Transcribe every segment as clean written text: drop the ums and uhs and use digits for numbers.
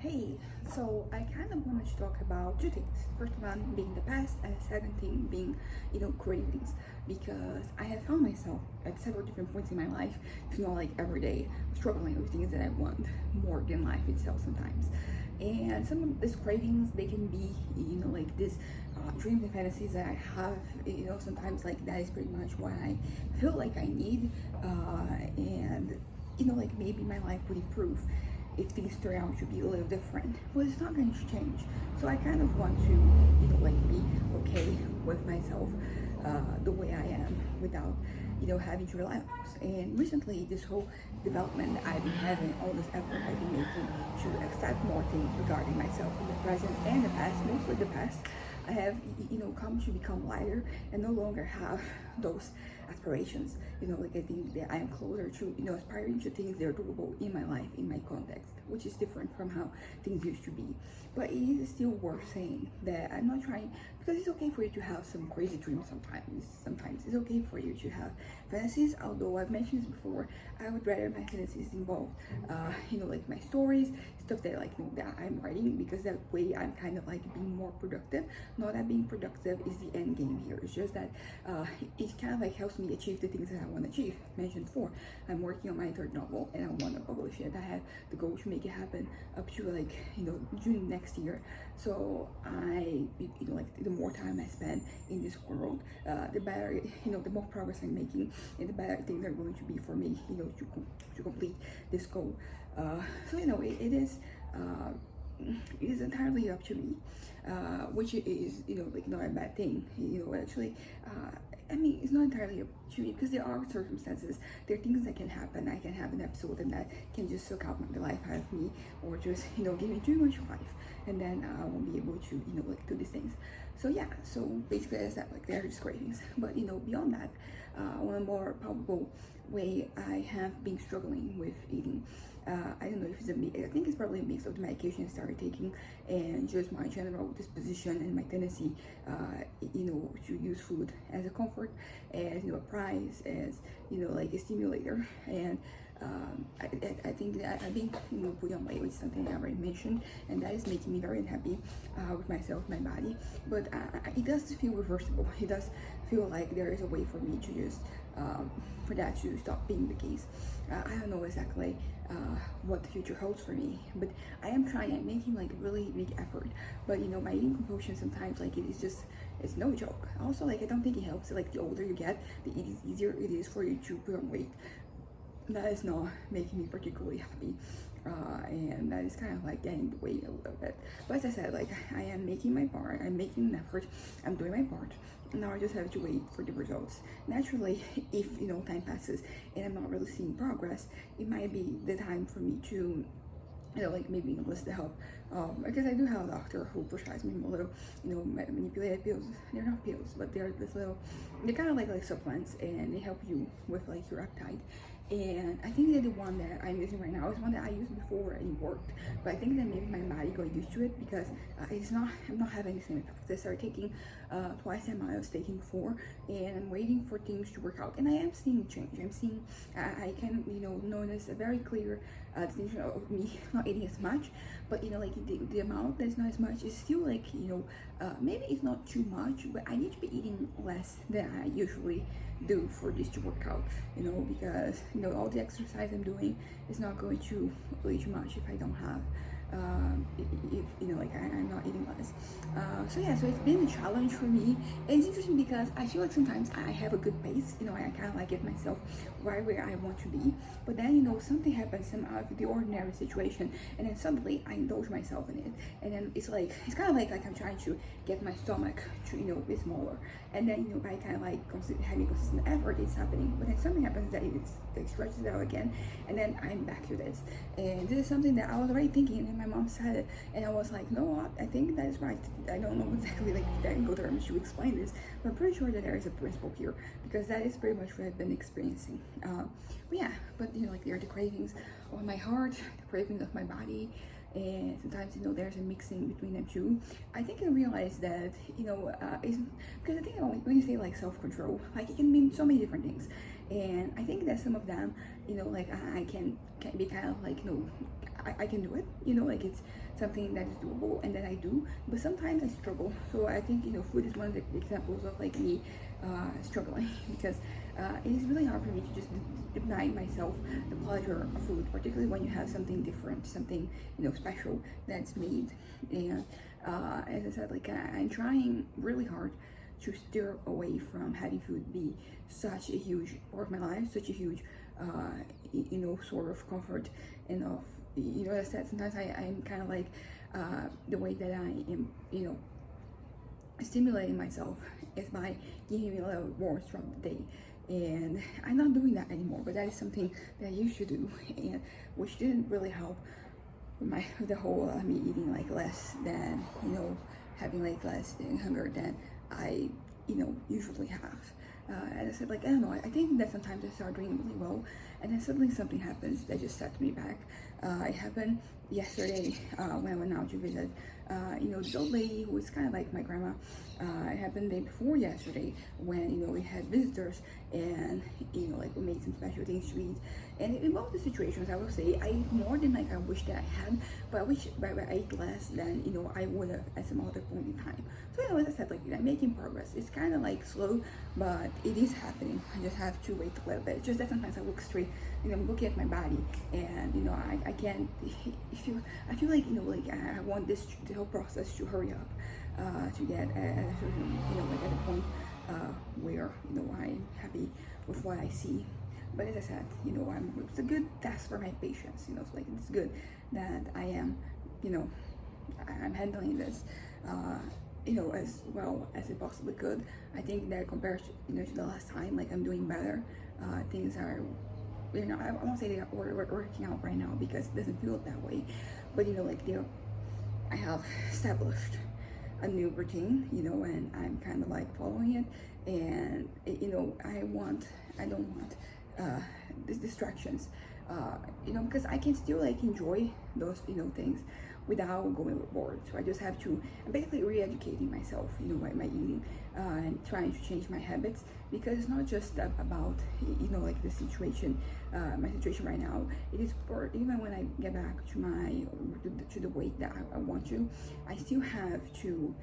Hey, so I kind of wanted to talk about two things. First one being the past, and the second thing being, cravings. Because I have found myself at several different points in my life, if not like every day, struggling with things that I want more than life itself sometimes. And some of these cravings, they can be, like this dreams and fantasies that I have, sometimes like that is pretty much what I feel like I need. And, like maybe my life would improve if things turn out to be a little different, but it's not going to change. So I kind of want to, like be okay with myself the way I am without, having to rely on those. And recently, this whole development that I've been having, all this effort I've been making to accept more things regarding myself in the present and the past, mostly the past, I have, come to become lighter and no longer have those aspirations. Like I think that I am closer to, aspiring to things that are doable in my life, in my context, which is different from how things used to be. But it is still worth saying that I'm not trying, because it's okay for you to have some crazy dreams sometimes. Sometimes it's okay for you to have fantasies, although I've mentioned this before, I would rather my fantasies involve, like my stories, stuff that like that I'm writing, because that way I'm kind of like being more productive. Not that being productive is the end game here. It's just that it kind of like helps me achieve the things that I want to achieve. Mentioned before, I'm working on my third novel and I want to publish it. I have the goal to make it happen up to like June next year. So like the more time I spend in this world, the better, the more progress I'm making, and the better things are going to be for me, to complete this goal. So it is. It is entirely up to me, which is like not a bad thing. Actually, I mean it's not entirely up to me because there are circumstances, there are things that can happen. I can have an episode and that can just suck out the life out of me, or just give me too much life, and then I won't be able to like do these things. So yeah, so basically as that, like they're just cravings. But beyond that, one more palpable way I have been struggling with eating, I don't know if it's I think it's probably a mix of the medication I started taking and just my general disposition and my tendency, to use food as a comfort, as a prize, as like a stimulator. And I think that I've been putting on weight, which is something I already mentioned, and that is making me very unhappy with myself, my body. But it does feel reversible. It does feel like there is a way for me to just for that to stop being the case. I don't know exactly what the future holds for me, but I am trying. I'm making like really big effort, but my eating compulsion sometimes, like it's no joke. Also, like I don't think it helps. Like the older you get, the easier it is for you to put on weight. That is not making me particularly happy, and that is kind of like getting the weight a little bit. But as I said, like I am making my part, I'm making an effort, I'm doing my part. Now I just have to wait for the results. Naturally, if time passes and I'm not really seeing progress, it might be the time for me to like maybe enlist the help, because I do have a doctor who prescribes me a little, manipulated pills. They're not pills, but they're this little, they're kind of like supplements, and they help you with like your appetite. And I think that the one that I'm using right now is one that I used before and it worked, but I think that maybe my body got used to it, because I'm not having the same effects. I started taking twice the amount I was taking before, and I'm waiting for things to work out, and I am seeing change. I'm seeing, I can notice a very clear distinction of me not eating as much, but like the amount that's not as much is still like maybe it's not too much, but I need to be eating less than I usually do for this to work out, because all the exercise I'm doing is not going to really too much if I don't have if like I'm not eating less. So yeah, so it's been a challenge for me. And it's interesting because I feel like sometimes I have a good pace, I kind of like get myself right where I want to be, but then something happens, some out of the ordinary situation, and then suddenly I indulge myself in it, and then it's kind of like I'm trying to get my stomach to be smaller, and then by kind of like having consistent effort, it's happening, but then something happens that it stretches out again, and then I'm back to this. And this is something that I was already thinking, and my mom said it, and I was like, no, what? I think that is right. I don't know exactly like technical terms to explain this, but I'm pretty sure that there is a principle here, because that is pretty much what I've been experiencing. But yeah, like there are the cravings of my heart, the cravings of my body, and sometimes there's a mixing between them too. I think I realized that it's because I think when you say like self-control, like it can mean so many different things, And I think that some of them, like I can be kind of like, I can do it, like it's something that is doable and that I do, but sometimes I struggle. So I think, food is one of the examples of like me struggling because it is really hard for me to just deny myself the pleasure of food, particularly when you have something different, something, special that's made. And as I said, like I'm trying really hard to steer away from having food be such a huge part of my life, such a huge, sort of comfort and of, as I said, sometimes I'm kind of like, the way that I am, stimulating myself is by giving me a little rewards from the day. And I'm not doing that anymore, but that is something that I used to do, and which didn't really help with the whole me eating like less than, having like less hunger than I, usually have. As I said, like, I don't know, I think that sometimes I start doing really well, and then suddenly something happens that just sets me back. It happened yesterday when I went out to visit, this old lady who is kind of like my grandma. It happened the day before yesterday when, we had visitors, and, like we made some special things to eat. And in both the situations, I will say, I ate more than like I wish that I had, but I ate less than, I would have at some other point in time. So, as I said, like, I'm making progress. It's kind of like slow, but it is happening. I just have to wait a little bit. It's just that sometimes I look straight, I'm looking at my body, and, I can't, I feel like, like I want the whole process to hurry up, to get at a certain, like at a point where, I'm happy with what I see. But as I said, it's a good test for my patience, so like it's good that I am, I'm handling this, as well as it possibly could. I think that compared to, to the last time, like I'm doing better. Things are, I won't say they're working out right now because it doesn't feel that way, but like I have established a new routine, and I'm kind of like following it, and I don't want these distractions, because I can still like enjoy those, things without going overboard. So I just have to, I'm basically re-educating myself, by my eating, and trying to change my habits, because it's not just about, like the situation, my situation right now. It is for even when I get back to the weight that I want to, I still have to,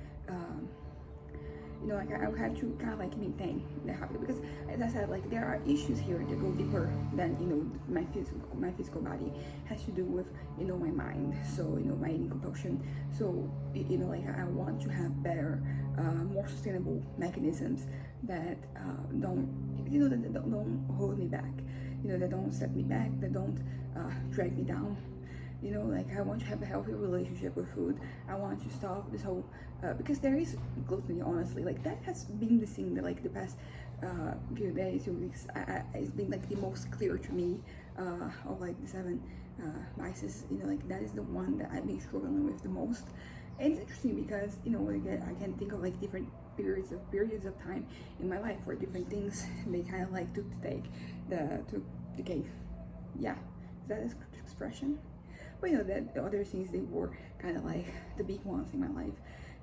like I have to kind of like maintain the habit, because as I said, like there are issues here that go deeper than my physical body. Has to do with my mind, so my eating compulsion. So like I want to have better, more sustainable mechanisms that don't that don't hold me back, that don't set me back, that don't drag me down. Like I want to have a healthy relationship with food. I want to stop this whole, because there is gluttony, honestly. Like that has been the thing that like the past few days, few weeks, it's been like the most clear to me, of like the 7 vices. Like that is the one that I've been struggling with the most. And it's interesting because, like I can think of like different periods of time in my life where different things, they kind of like took the cake. Yeah, is that an expression? But that the other things, they were kind of like the big ones in my life.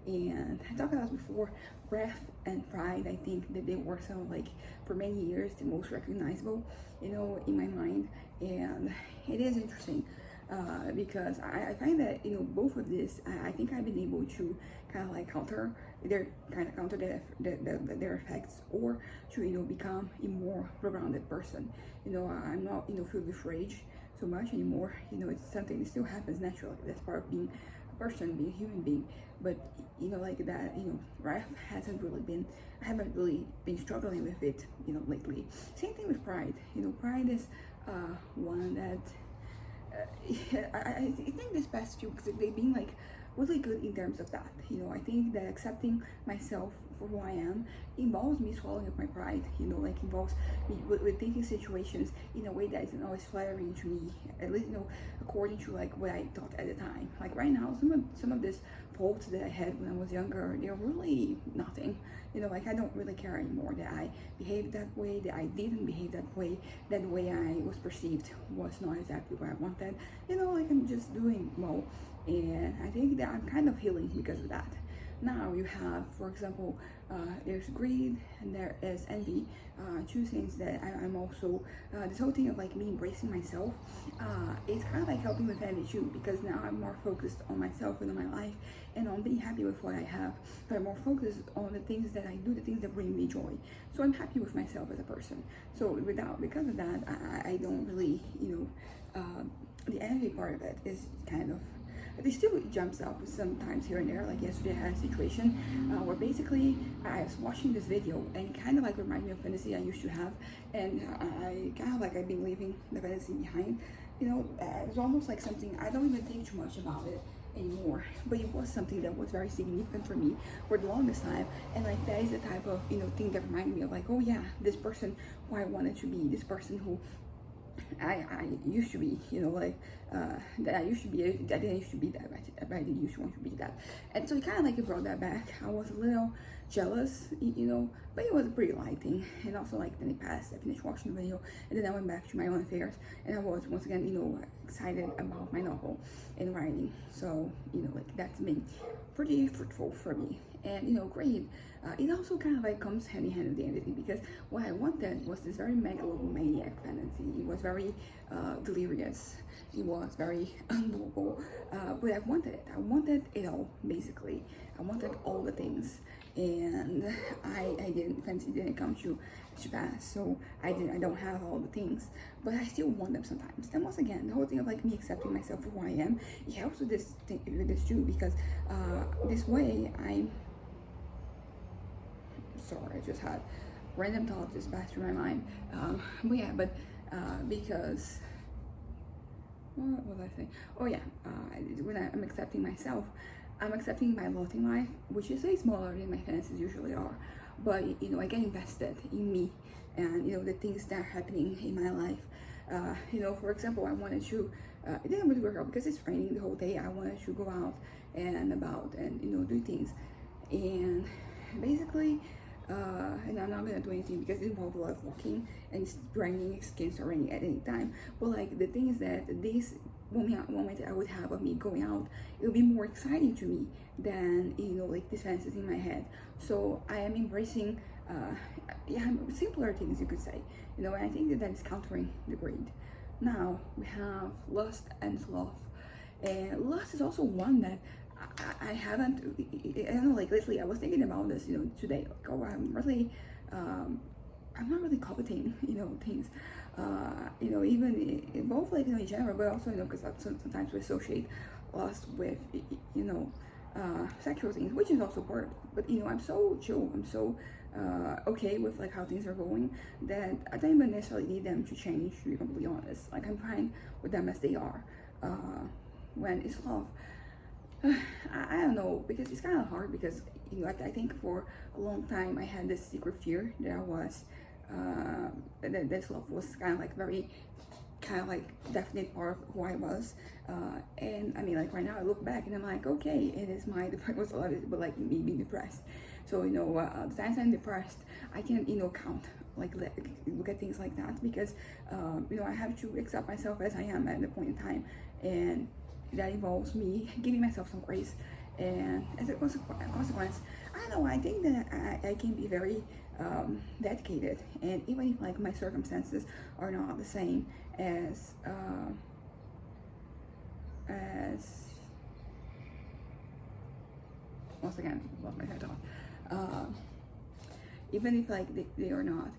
And I talked about before, breath and pride. I think that they were some, like, for many years the most recognizable, in my mind. And it is interesting, because I find that both of this, I think I've been able to kind of like counter their their effects, or to become a more well-rounded person. I'm not filled with rage so much anymore. It's something that still happens naturally. That's part of being a person, being a human being. But like that, wrath hasn't really been. I haven't really been struggling with it, lately. Same thing with pride. Pride is one that I think this past few, because they've been like really good in terms of that. I think that accepting myself for who I am involves me swallowing up my pride, like involves me with thinking situations in a way that isn't always flattering to me, at least, according to like what I thought at the time. Like right now, some of these faults that I had when I was younger, they're really nothing. Like I don't really care anymore that I behaved that way, that I didn't behave that way I was perceived was not exactly what I wanted. Like I'm just doing well, and I think that I'm kind of healing because of that. Now you have, for example, there's greed and there is envy, two things that I'm also, this whole thing of like me embracing myself, it's kind of like helping with envy too, because now I'm more focused on myself and on my life and on being happy with what I have. So I'm more focused on the things that I do, the things that bring me joy. So I'm happy with myself as a person. So because of that, I don't really, the envy part of it is kind of, it still jumps up sometimes here and there. Like yesterday I had a situation where basically I was watching this video and it kind of like reminded me of fantasy I used to have, and I kind of like I've been leaving the fantasy behind. It was almost like something, I don't even think too much about it anymore, but it was something that was very significant for me for the longest time. And like that is the type of thing that reminded me of like, oh yeah, this person who I wanted to be, this person who I used to be, that I used to be, I didn't used to be that, but I did used to want to be that. And so it kind of like it brought that back. I was a little jealous, but it was a pretty light thing. And also like then it passed, I finished watching the video, and then I went back to my own affairs, and I was once again, excited about my novel and writing. So, like that's been pretty fruitful for me. And great. It also kind of like comes hand in hand with the entity, because what I wanted was this very megalomaniac fantasy. It was very delirious. It was very unknowable. But I wanted it. I wanted it all, basically. I wanted all the things. And I didn't, fantasy didn't come to pass. So I don't have all the things, but I still want them sometimes. And once again, the whole thing of like me accepting myself for who I am, it helps with this too, because this way sorry, I just had random thoughts just pass through my mind. Because what was I saying? Oh yeah, when I'm accepting myself, I'm accepting my lot in life, which is way smaller than my fantasies usually are. But I get invested in me and the things that are happening in my life. For example, I wanted to. It didn't really work out because it's raining the whole day. I wanted to go out and about and do things, and basically. And I'm not gonna do anything because it involves a lot of walking and it's raining, it can start raining at any time. But like the thing is that this moment I would have of me going out, it would be more exciting to me than like these fantasies in my head. So I am embracing simpler things, you could say, and I think that is countering the greed. Now we have lust and sloth, and lust is also one that I haven't, I don't know, like lately I was thinking about this, today, like, oh, I'm not really coveting, things, even in both, like, in general, but also, because sometimes we associate lust with, sexual things, which is also part, but, I'm so chill, I'm so, okay with, like, how things are going, that I don't even necessarily need them to change, to be completely honest. Like, I'm fine with them as they are, when it's love. I don't know, because it's kind of hard, because I think for a long time I had this secret fear that I was that this love was kind of like very definite part of who I was, and I mean, like, right now I look back and I'm like, okay, it is my depression, was a lot of it, but like me being depressed. So the times I'm depressed, I can count, like, look at things like that, because I have to accept myself as I am at the point in time, and that involves me giving myself some grace. And as a consequence, I don't know, I think that I can be very dedicated, and even if like my circumstances are not the same as once again, lost my head off. Even if like they are not,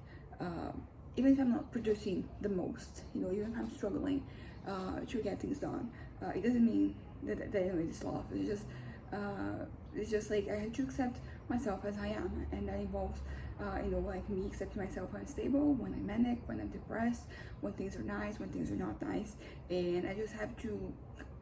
even if I'm not producing the most, even if I'm struggling to get things done, it doesn't mean that it's love. It's just like I have to accept myself as I am, and that involves like me accepting myself when I'm stable, when I'm manic, when I'm depressed, when things are nice, when things are not nice, and I just have to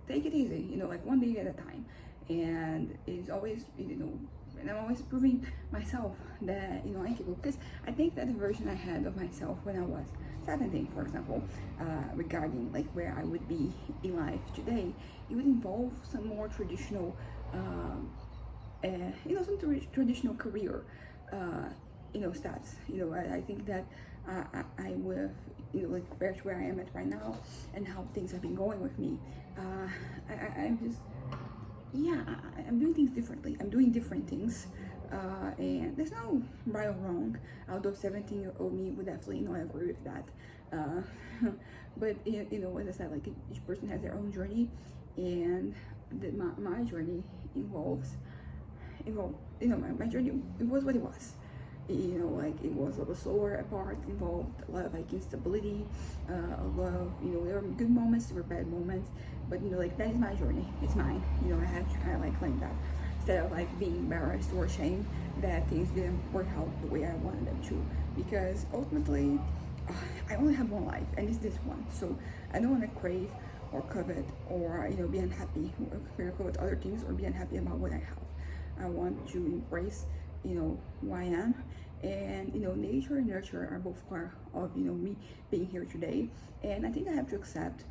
take it easy, like one day at a time. And it's always, and I'm always proving myself that I'm capable, because I think that the version I had of myself when I was 17, for example, regarding like where I would be in life today, it would involve some more traditional traditional career stats. I think that I would have, like, compared to where I am at right now and how things have been going with me, I'm just yeah, I'm doing things differently. I'm doing different things, and there's no right or wrong. Although 17-year-old me would definitely not agree with that. Uh, but as I said, like each person has their own journey, and my journey involves involved. My journey, it was what it was. Like it was a little slower apart, involved a lot of like instability, a lot of, there were good moments, there were bad moments, but like that is my journey, it's mine. I have to kind of like claim that instead of like being embarrassed or ashamed that things didn't work out the way I wanted them to, because ultimately I only have one life and it's this one. So I don't want to crave or covet or be unhappy with other things or be unhappy about what I have. I want to embrace who I am, and nature and nurture are both part of me being here today. And I think I have to accept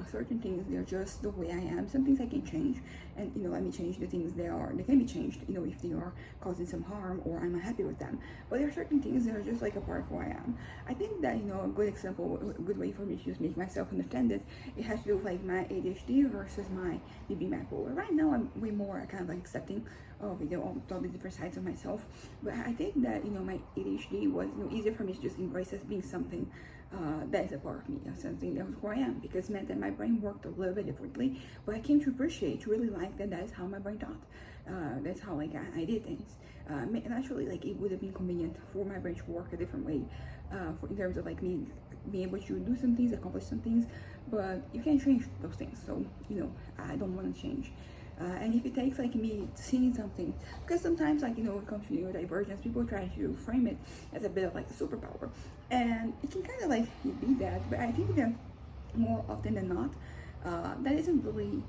certain things, they're just the way I am. Some things I can change, and let me change the things they can be changed if they are causing some harm or I'm unhappy with them. But there are certain things that are just like a part of who I am. I think that a good example, a good way for me to just make myself understand this, it has to do with like my ADHD versus my being bipolar. Right now I'm way more kind of like accepting of all the different sides of myself, but I think that my ADHD was easier for me to just embrace as being something that is a part of me, something that was who I am, because it meant that my brain worked a little bit differently. But I came to appreciate, to really like that is how my brain thought. That's how like I did things. And actually, like it would have been convenient for my brain to work a different way, in terms of like me being able to do some things, accomplish some things. But you can't change those things, so I don't want to change. And if it takes like me seeing something, because sometimes like when it comes to neurodivergence, people try to frame it as a bit of like a superpower, and it can kind of like be that. But I think that more often than not, that isn't really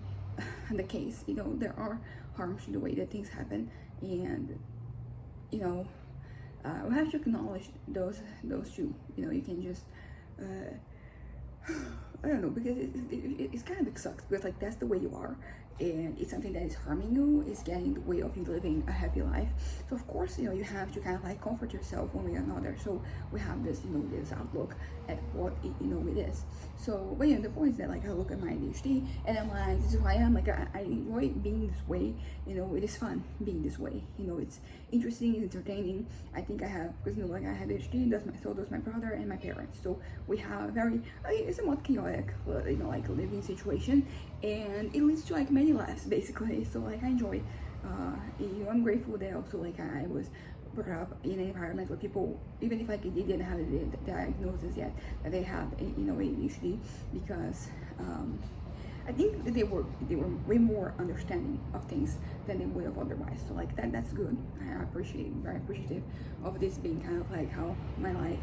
the case. There are harms to the way that things happen, and we have to acknowledge those two. You can just I don't know, because it's kind of sucks, because like that's the way you are, and it's something that is harming you, is getting in the way of you living a happy life. So of course you have to kind of like comfort yourself one way or another. So we have this this outlook at what it is. So but the point is that like I look at my ADHD and I'm like, this is who I am. Like I enjoy being this way. It is fun being this way. It's interesting, it's entertaining. I think I have, because like I have ADHD, so does my brother and my parents. So we have a very somewhat chaotic like living situation, and it leads to like many laughs basically. So like I enjoy I'm grateful that also like I was brought up in an environment where people, even if like they didn't have the diagnosis yet, that they have ADHD, because I think that they were way more understanding of things than they would have otherwise. So like that's good. I appreciate, very appreciative of this being kind of like how my life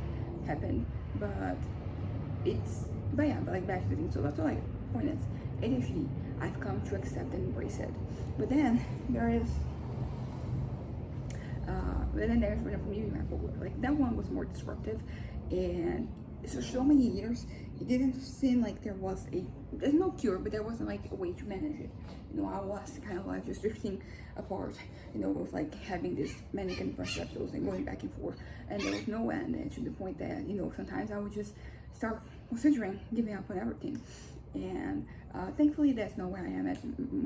happened. But like back to the thing. So that's what like point is, ADHD, I've come to accept and embrace it. But then there's for example, me my bipolar. Like that one was more disruptive, and so many years it didn't seem like there's no cure, but there wasn't like a way to manage it. I was kind of like just drifting apart, with like having this manic and depressive episodes and going back and forth, and there was no end. And to the point that sometimes I would just start considering giving up on everything. And thankfully that's not where I am at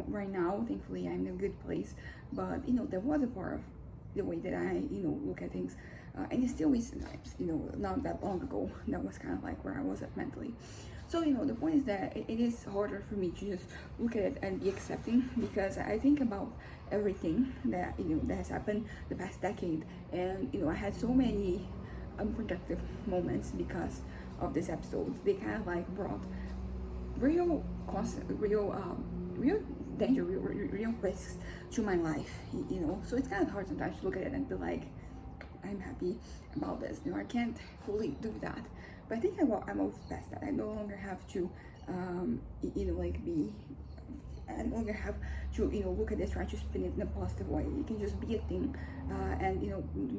right now. Thankfully I'm in a good place, but there was a part of the way that I look at things, and it still is sometimes, not that long ago, that was kind of like where I was at mentally. So the point is that it is harder for me to just look at it and be accepting, because I think about everything that that has happened the past decade, and I had so many unproductive moments because of these episodes. They kind of like brought real danger, real risks to my life, so it's kind of hard sometimes to look at it and be like, I'm happy about this. I can't fully do that, but I think I'm almost past that. I no longer have to I no longer have to look at this, try to spin it in a positive way. It can just be a thing, and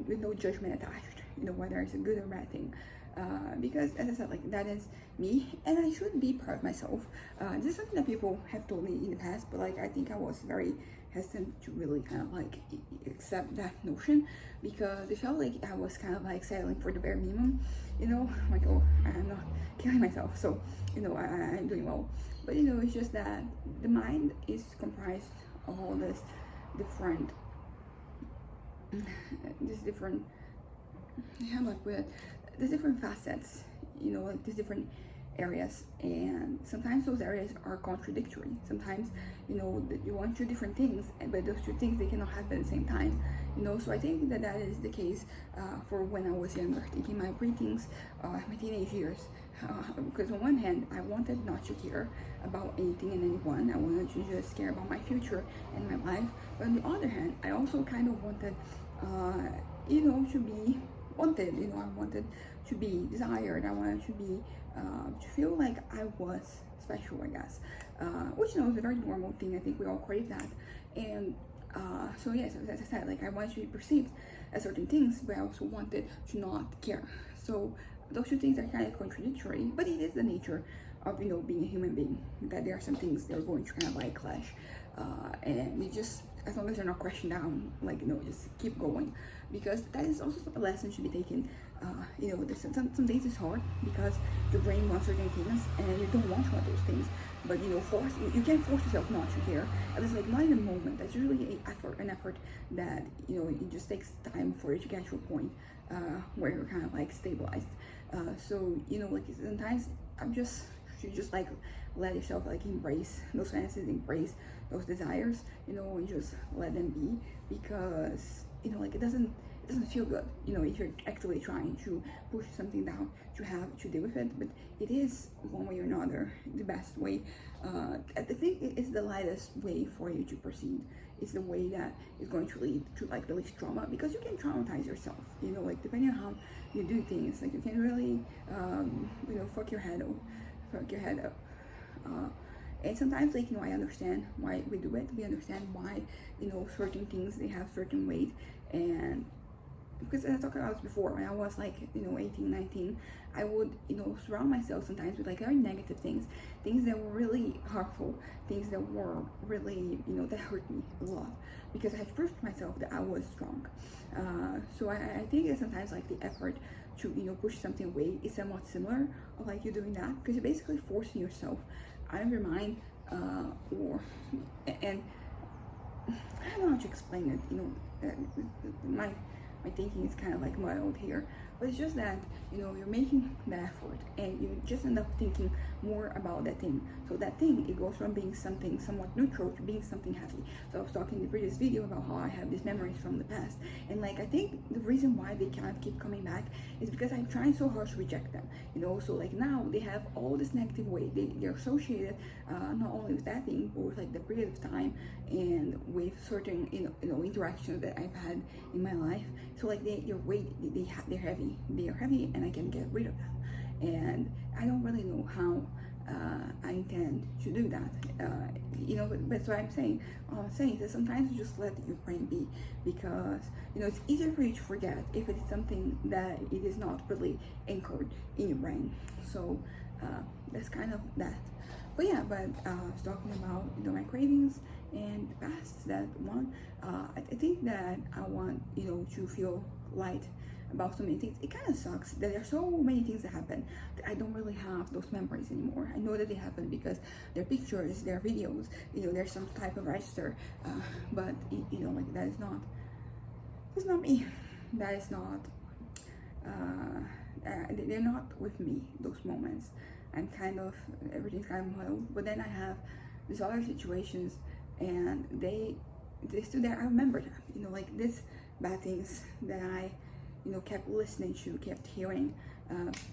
with no judgment attached, whether it's a good or bad thing. Because as I said, like that is me, and I should be proud of myself. This is something that people have told me in the past, but like I think I was very hesitant to really kind of like accept that notion, because it felt like I was kind of like settling for the bare minimum, like, oh, I'm not killing myself, so I'm doing well. But it's just that the mind is comprised all different this different how do I put it, these different facets, like these different areas, and sometimes those areas are contradictory. Sometimes you want two different things, but those two things they cannot happen at the same time. So I think that is the case for when I was younger, taking my preteens, my teenage years, because on one hand I wanted not to care about anything and anyone. I wanted to just care about my future and my life, but on the other hand I also kind of wanted to be wanted. I wanted to be desired. I wanted to be to feel like I was special, I guess, which is a very normal thing. I think we all crave that. And so yes, as I said, like I wanted to be perceived as certain things, but I also wanted to not care. So those two things are kind of contradictory, but it is the nature of being a human being, that there are some things that are going to kind of like clash, and we just, as long as they're not crashing down, like just keep going, because that is also a lesson to be taken. Some days it's hard because your brain wants certain things and you don't want one of those things, but you can't force yourself not to care, at least like not in the moment. That's usually an effort that it just takes time for you to get to a point where you're kind of like stabilized. So like sometimes you just like let yourself like embrace those fantasies, embrace those desires, and just let them be, because like it doesn't feel good, if you're actively trying to push something down, to have to deal with it. But it is one way or another the best way. I think it's the lightest way for you to proceed. It's the way that is going to lead to like the least trauma, because you can traumatize yourself, like depending on how you do things, like you can really fuck your head up. And sometimes, like, I understand why we do it. We understand why, certain things, they have certain weight. And because as I talked about before, when I was like, 18, 19, I would, surround myself sometimes with like very negative things that were really harmful, things that were really, that hurt me a lot, because I had proved to myself that I was strong. So I think that sometimes like the effort to, push something away is somewhat similar of like you doing that, because you're basically forcing yourself out of your mind, and I don't know how to explain it. My thinking is kind of like mild here, but it's just that you're making the effort and you just end up thinking more about that thing. So that thing, it goes from being something somewhat neutral to being something heavy. So I was talking in the previous video about how I have these memories from the past, and like I think the reason why they can't keep coming back is because I'm trying so hard to reject them. So like now they have all this negative weight. They're associated not only with that thing, but with like the period of time and with certain interactions that I've had in my life. So like they're heavy. They are heavy, and I can get rid of them. And I don't really know how I intend to do that. But that's what I'm saying. All I'm saying is that sometimes you just let your brain be, because it's easier for you to forget if it's something that it is not really anchored in your brain. So that's kind of that. But yeah, I was talking about my cravings and the past, that one. I think that I want to feel light about so many things. It kind of sucks that there are so many things that happen that I don't really have those memories anymore. I know that they happen because they're pictures, they're videos, there's some type of register, but like that is not. It's not me. That is not. They're not with me. Those moments. I'm kind of, everything's kind of mild, but then I have these other situations, and they still there. I remember them, like these bad things that I, kept listening to, kept hearing,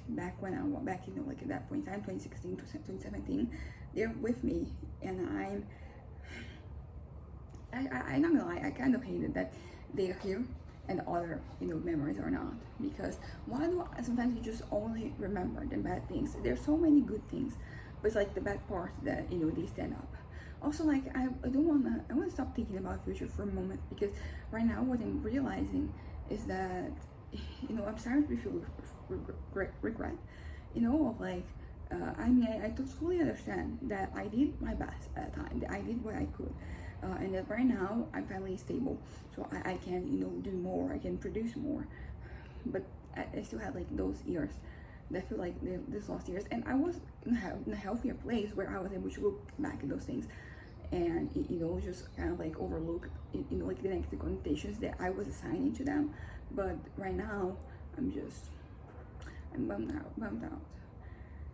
back when I was back, like at that point in time, 2016 to 2017, they're with me, and I'm not gonna lie, I kind of hated that they are here and other memories are not, because why do I sometimes you just only remember the bad things? There's so many good things, but it's like the bad parts that they stand up. Also, like I want to stop thinking about the future for a moment, because right now what I'm realizing is that I'm starting to feel regret, of like I totally understand that I did my best at the time, that I did what I could, and that right now I'm finally stable, so I can do more, I can produce more. But I still had like those years that feel like these lost years, and I was in a healthier place where I was able to look back at those things and just kind of like overlook like the negative connotations that I was assigning to them. But right now I'm bummed out.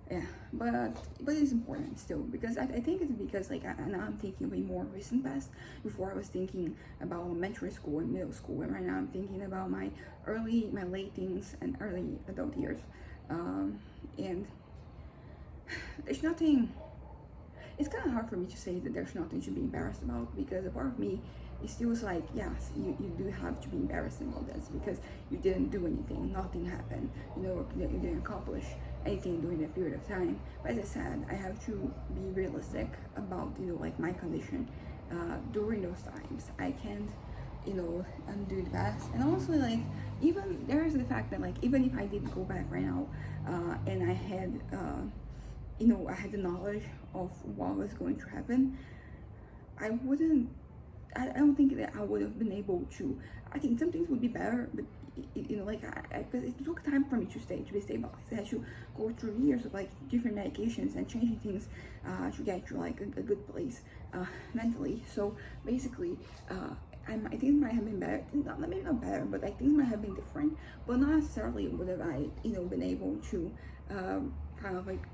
Yeah, but it's important still, because I think it's because like now I'm thinking way more recent past. Before I was thinking about elementary school and middle school, and right now I'm thinking about my late teens and early adult years. And there's nothing, it's kind of hard for me to say that there's nothing to be embarrassed about, because a part of me it still was like, yes, you do have to be embarrassed about this, because you didn't do anything, nothing happened, you didn't accomplish anything during that period of time. But as I said, I have to be realistic about like my condition during those times. I can't undo the past. And also, like, even there's the fact that, like, even if I did go back right now and I had I had the knowledge of what was going to happen, I don't think that I would have been able to. I think some things would be better, but like, because it took time for me to be stabilized. I had to go through years of like different medications and changing things to get to like a good place mentally. So basically, I think it might have been better. Maybe not better, but I think it might have been different. But not necessarily would have I been able to kind of like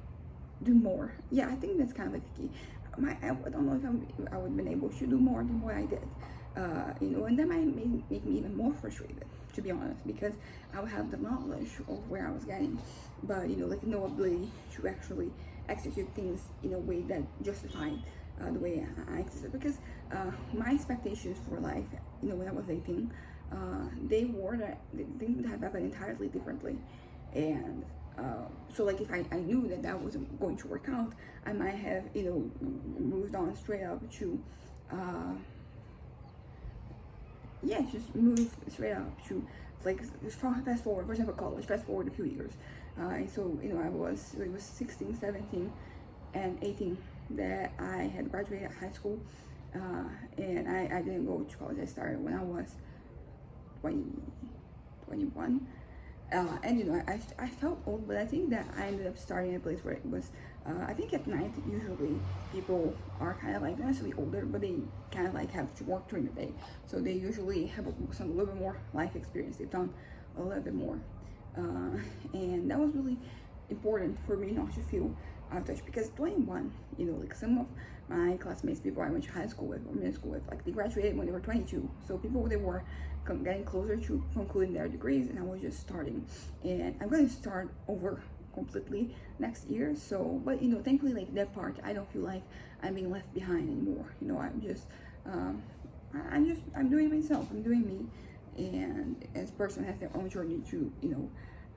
do more. Yeah, I think that's kind of like the key. I don't know if I would have been able to do more than what I did. And that might make me even more frustrated, to be honest, because I would have the knowledge of where I was getting, but like no ability to actually execute things in a way that justified the way I existed. Because my expectations for life, when I was 18, they would have happened entirely differently. And so like if I knew that wasn't going to work out, I might have moved on straight up to just move straight up to like fast forward, for example, college, fast forward a few years. And so it was 16, 17 and 18 that I had graduated high school, and I didn't go to college. I started when I was 21. And I felt old, but I think that I ended up starting at a place where it was I think at night usually people are kind of like not necessarily older, but they kind of like have to work during the day, so they usually have a little bit more life experience. They've done a little bit more, and that was really important for me not to feel out of touch, because 21, like some of my classmates, people I went to high school with or middle school with, like they graduated when they were 22. So people, they were getting closer to concluding their degrees, and I was just starting. And I'm going to start over completely next year. So, but thankfully, like that part, I don't feel like I'm being left behind anymore. I'm doing myself. I'm doing me, and as person has their own journey to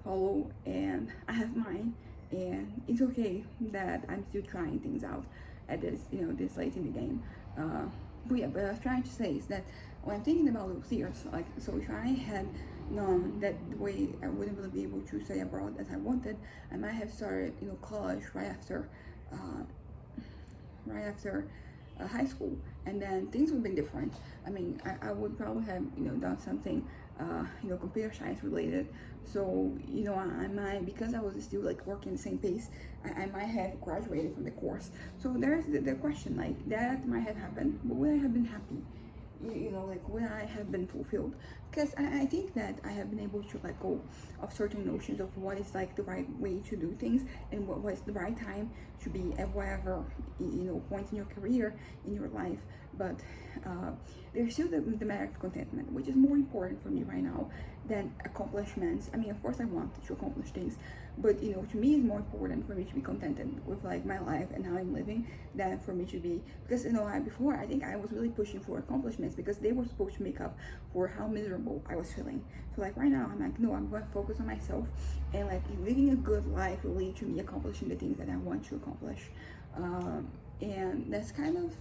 follow, and I have mine. And it's okay that I'm still trying things out at this late in the game. But yeah, what I was trying to say is that when I'm thinking about those years, like, so if I had known that the way I wouldn't really be able to study abroad as I wanted, I might have started college right after high school, and then things would have been different. I mean, I would probably have done something computer science related. So I might, because I was still like working the same pace, I might have graduated from the course. So there's the question, like, that might have happened, but would I have been happy? Like, would I have been fulfilled? Because I think that I have been able to let go of certain notions of what is like the right way to do things, and what was the right time to be at whatever point in your career, in your life. But there's still the matter of contentment, which is more important for me right now than accomplishments. I mean, of course I want to accomplish things, but to me it's more important for me to be contented with like my life and how I'm living, than for me to be, because before I think I was really pushing for accomplishments because they were supposed to make up for how miserable I was feeling. So like right now I'm like, no, I'm going to focus on myself, and like living a good life will lead to me accomplishing the things that I want to accomplish. And that's kind of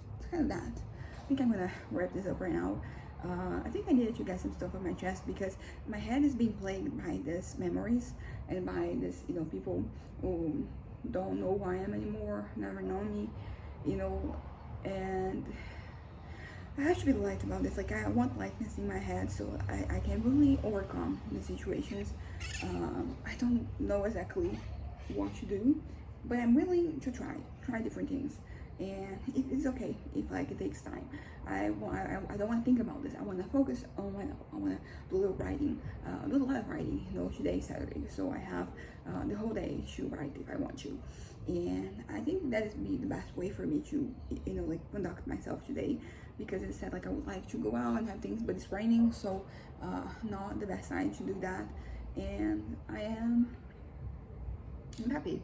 that. I think I'm gonna wrap this up right now. I think I needed to get some stuff on my chest, because my head is being plagued by these memories and by this, people who don't know who I am anymore, never known me, and I have to be light about this. Like, I want lightness in my head so I can really overcome the situations. I don't know exactly what to do, but I'm willing to try different things. and it's okay if like it takes time. I don't want to think about this. I want to focus on my novel. I want to do a little writing, do a lot of writing. Today is Saturday, so I have the whole day to write if I want to, and I think that is be the best way for me to like conduct myself today, because it said like I would like to go out and have things, but it's raining, so not the best time to do that. And I'm happy,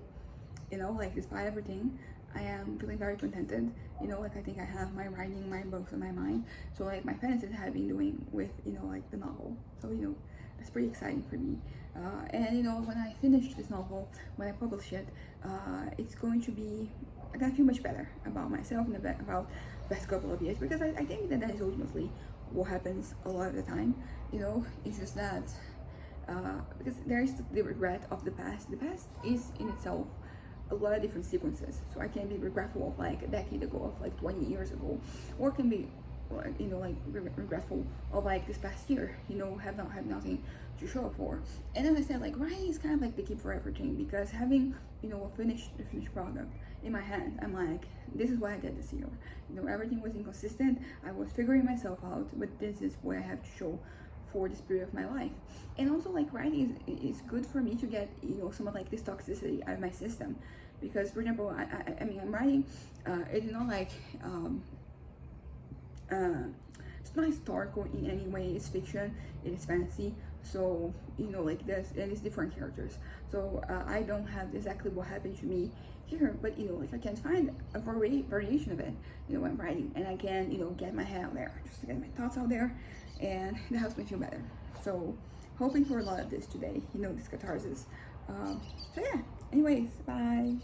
like despite everything, I am feeling very contented. Like I think I have my writing, my books on my mind. So like my fantasies have been doing with, like the novel. So, that's pretty exciting for me. And when I finish this novel, when I publish it, it's going to be, I'm gonna feel much better about myself and about the past couple of years, because I think that is ultimately what happens a lot of the time. It's just that because there is the regret of the past. The past is in itself a lot of different sequences, so I can be regretful of like a decade ago, of like 20 years ago, or can be like regretful of like this past year, have nothing to show up for. And as I said, like writing is kind of like the key for everything, because having a finished product in my hand, I'm like, this is what I did this year. Everything was inconsistent, I was figuring myself out, but this is what I have to show for this period of my life. And also like writing is good for me to get some of like this toxicity out of my system, because for example, I mean, I'm writing, it's not like it's not historical in any way. It's fiction, it is fantasy, so like this, and it's different characters, so I don't have exactly what happened to me here, but like I can find a variation of it when I'm writing, and I can get my head out there, just to get my thoughts out there, and that helps me feel better. So hoping for a lot of this today, this catharsis. So yeah, anyways, bye.